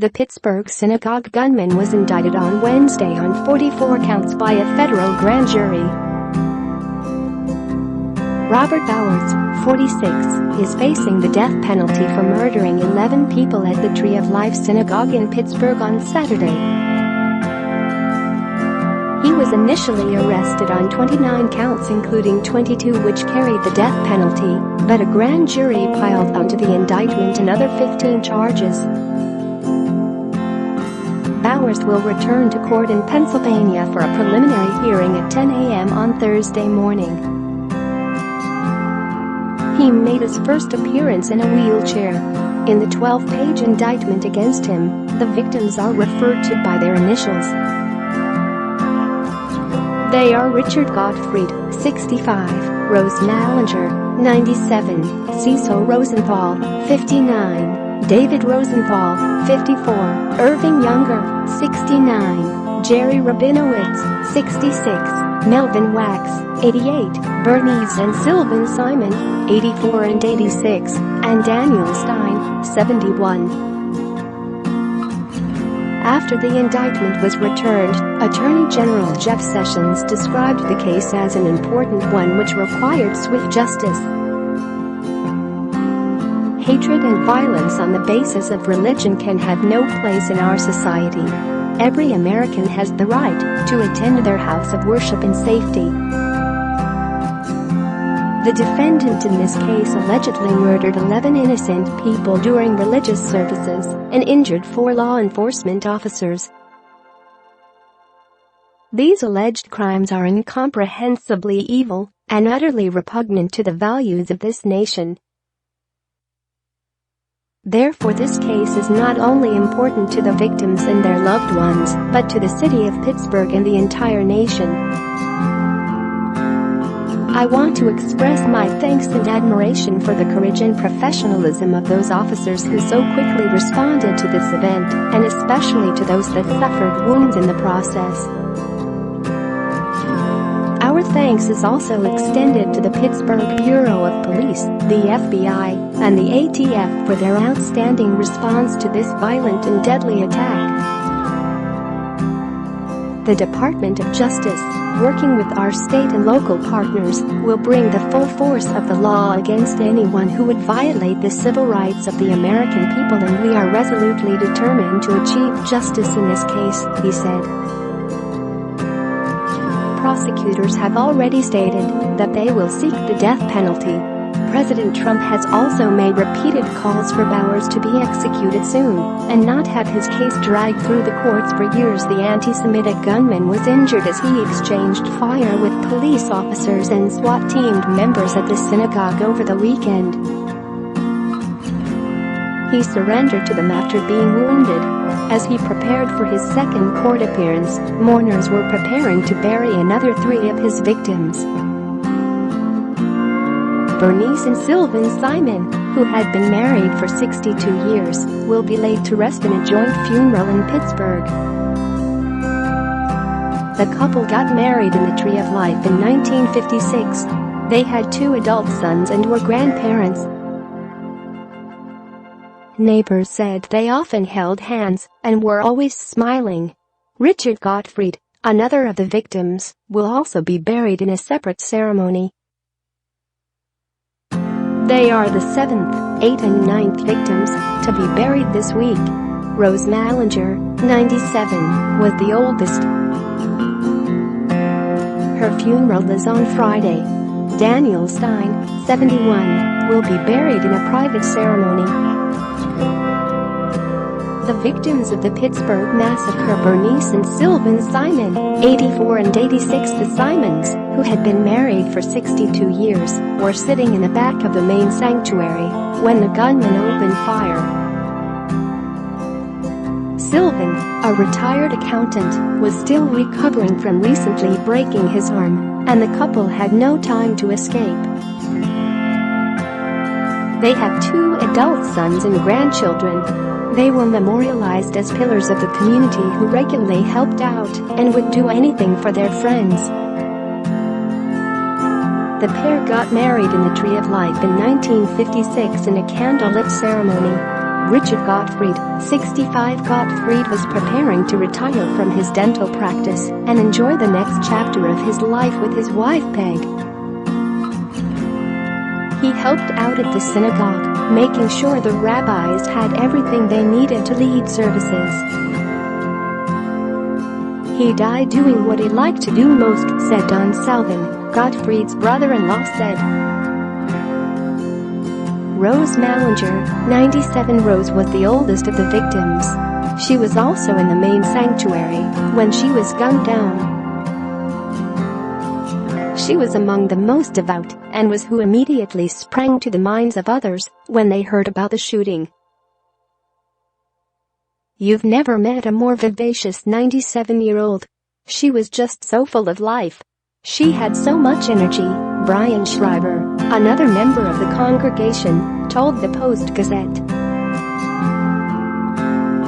The Pittsburgh synagogue gunman was indicted on Wednesday on 44 counts by a federal grand jury. Robert Bowers, 46, is facing the death penalty for murdering 11 people at the Tree of Life synagogue in Pittsburgh on Saturday. He was initially arrested on 29 counts, including 22 which carried the death penalty, but a grand jury piled onto the indictment another 15 charges. Bowers will return to court in Pennsylvania for a preliminary hearing at 10 a.m. on Thursday morning. He made his first appearance in a wheelchair. In the 12-page indictment against him, the victims are referred to by their initials. They are Richard Gottfried, 65, Rose Mallinger, 97, Cecil Rosenthal, 59, David Rosenthal, 54, Irving Younger, 69, Jerry Rabinowitz, 66, Melvin Wax, 88, Bernice and Sylvan Simon, 84 and 86, and Daniel Stein, 71. After the indictment was returned, Attorney General Jeff Sessions described the case as an important one which required swift justice. Hatred and violence on the basis of religion can have no place in our society. Every American has the right to attend their house of worship in safety. The defendant in this case allegedly murdered 11 innocent people during religious services and injured 4 law enforcement officers. These alleged crimes are incomprehensibly evil and utterly repugnant to the values of this nation. Therefore, this case is not only important to the victims and their loved ones, but to the city of Pittsburgh and the entire nation. I want to express my thanks and admiration for the courage and professionalism of those officers who so quickly responded to this event, and especially to those that suffered wounds in the process. Our thanks is also extended to the Pittsburgh Bureau of Police, the FBI, and the ATF for their outstanding response to this violent and deadly attack. The Department of Justice, working with our state and local partners, will bring the full force of the law against anyone who would violate the civil rights of the American people, and we are resolutely determined to achieve justice in this case, he said. Prosecutors have already stated that they will seek the death penalty. President Trump has also made repeated calls for Bowers to be executed soon and not have his case dragged through the courts for years. The antisemitic gunman was injured as he exchanged fire with police officers and SWAT-teamed members at the synagogue over the weekend. He surrendered to them after being wounded. As he prepared for his second court appearance, mourners were preparing to bury another 3 of his victims. Bernice and Sylvan Simon, who had been married for 62 years, will be laid to rest in a joint funeral in Pittsburgh. The couple got married in the Tree of Life in 1956. They had 2 adult sons and were grandparents. Neighbors said they often held hands and were always smiling. Richard Gottfried, another of the victims, will also be buried in a separate ceremony. They are the 7th, 8th and 9th victims to be buried this week. Rose Mallinger, 97, was the oldest. Her funeral is on Friday. Daniel Stein, 71, will be buried in a private ceremony. The victims of the Pittsburgh massacre, Bernice and Sylvan Simon, 84 and 86. The Simons, who had been married for 62 years, were sitting in the back of the main sanctuary when the gunman opened fire. Sylvan, a retired accountant, was still recovering from recently breaking his arm, and the couple had no time to escape. They have 2 adult sons and grandchildren. They were memorialized as pillars of the community who regularly helped out and would do anything for their friends. The pair got married in the Tree of Life in 1956 in a candlelit ceremony. Richard Gottfried, 65. Gottfried was preparing to retire from his dental practice and enjoy the next chapter of his life with his wife Peg. He helped out at the synagogue, making sure the rabbis had everything they needed to lead services. He died doing what he liked to do most, said Don Salvin, Gottfried's brother-in-law said. Rose Mallinger, 97. Rose was the oldest of the victims. She was also in the main sanctuary when she was gunned down. She was among the most devout and was who immediately sprang to the minds of others when they heard about the shooting. You've never met a more vivacious 97-year-old. She was just so full of life. She had so much energy, Brian Schreiber, another member of the congregation, told the Post-Gazette.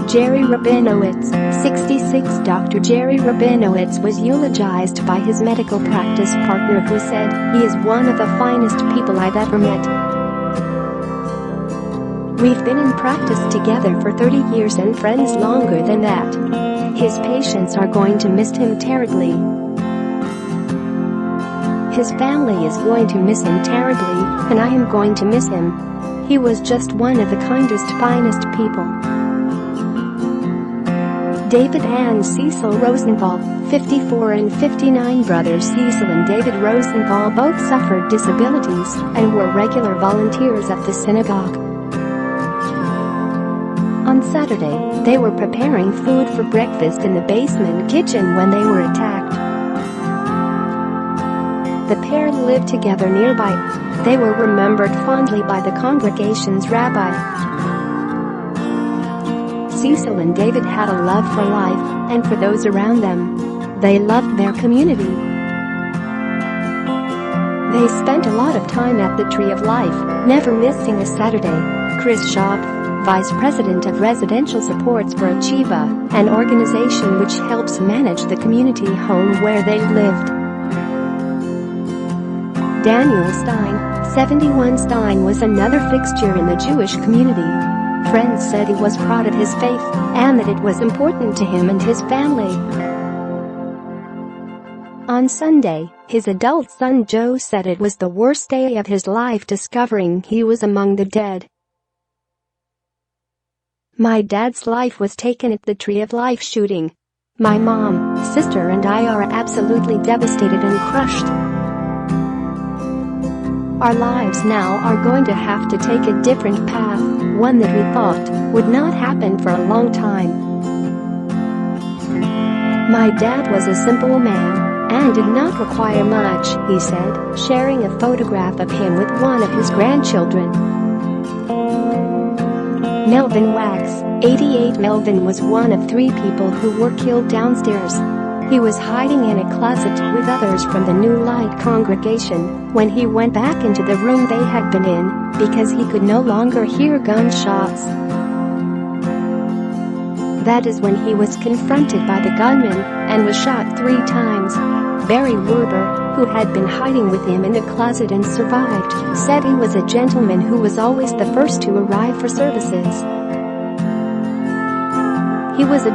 Jerry Rabinowitz, 66. Dr. Jerry Rabinowitz was eulogized by his medical practice partner who said, "He is one of the finest people I've ever met. We've been in practice together for 30 years and friends longer than that. His patients are going to miss him terribly. His family is going to miss him terribly, and I am going to miss him. He was just one of the kindest, finest people." David and Cecil Rosenthal, 54 and 59. Brothers Cecil and David Rosenthal both suffered disabilities and were regular volunteers at the synagogue. On Saturday, they were preparing food for breakfast in the basement kitchen when they were attacked. The pair lived together nearby. They were remembered fondly by the congregation's rabbi. Cecil and David had a love for life and for those around them. They loved their community. They spent a lot of time at the Tree of Life, never missing a Saturday. Chris Schaub, Vice President of Residential Supports for Achieva, an organization which helps manage the community home where they lived. Daniel Stein, 71. Stein was another fixture in the Jewish community. Friends said he was proud of his faith and that it was important to him and his family. On Sunday, his adult son Joe said it was the worst day of his life discovering he was among the dead. "My dad's life was taken at the Tree of Life shooting. My mom, sister and I are absolutely devastated and crushed. Our lives now are going to have to take a different path, one that we thought would not happen for a long time. My dad was a simple man and did not require much," he said, sharing a photograph of him with one of his grandchildren. Melvin Wax, 88. Melvin was one of 3 people who were killed downstairs. He was hiding in a closet with others from the New Light congregation when he went back into the room they had been in because he could no longer hear gunshots. That is when he was confronted by the gunman and was shot 3 times. Barry Werber, who had been hiding with him in the closet and survived, said he was a gentleman who was always the first to arrive for services. He was a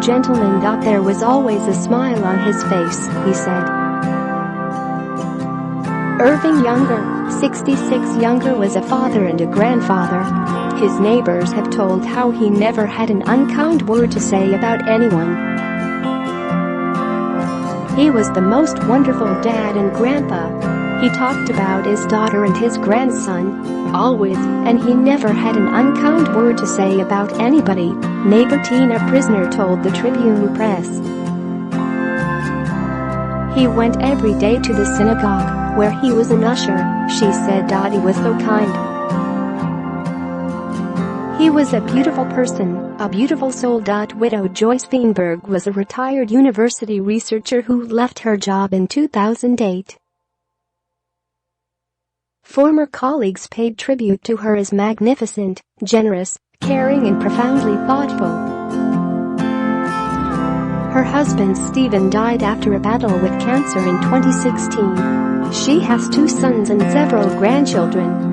gentleman. There was always a smile on his face, he said. Irving Younger, 66. Younger was a father and a grandfather. His neighbors have told how he never had an unkind word to say about anyone. He was the most wonderful dad and grandpa. He talked about his daughter and his grandson, always, and he never had an unkind word to say about anybody, neighbor Tina Prisoner told the Tribune Press. He went every day to the synagogue, where he was an usher, she said. He was so kind. He was a beautiful person, a beautiful soul. Widow Joyce Feinberg was a retired university researcher who left her job in 2008. Former colleagues paid tribute to her as magnificent, generous, caring and profoundly thoughtful. Her husband Stephen died after a battle with cancer in 2016. She has 2 sons and several grandchildren.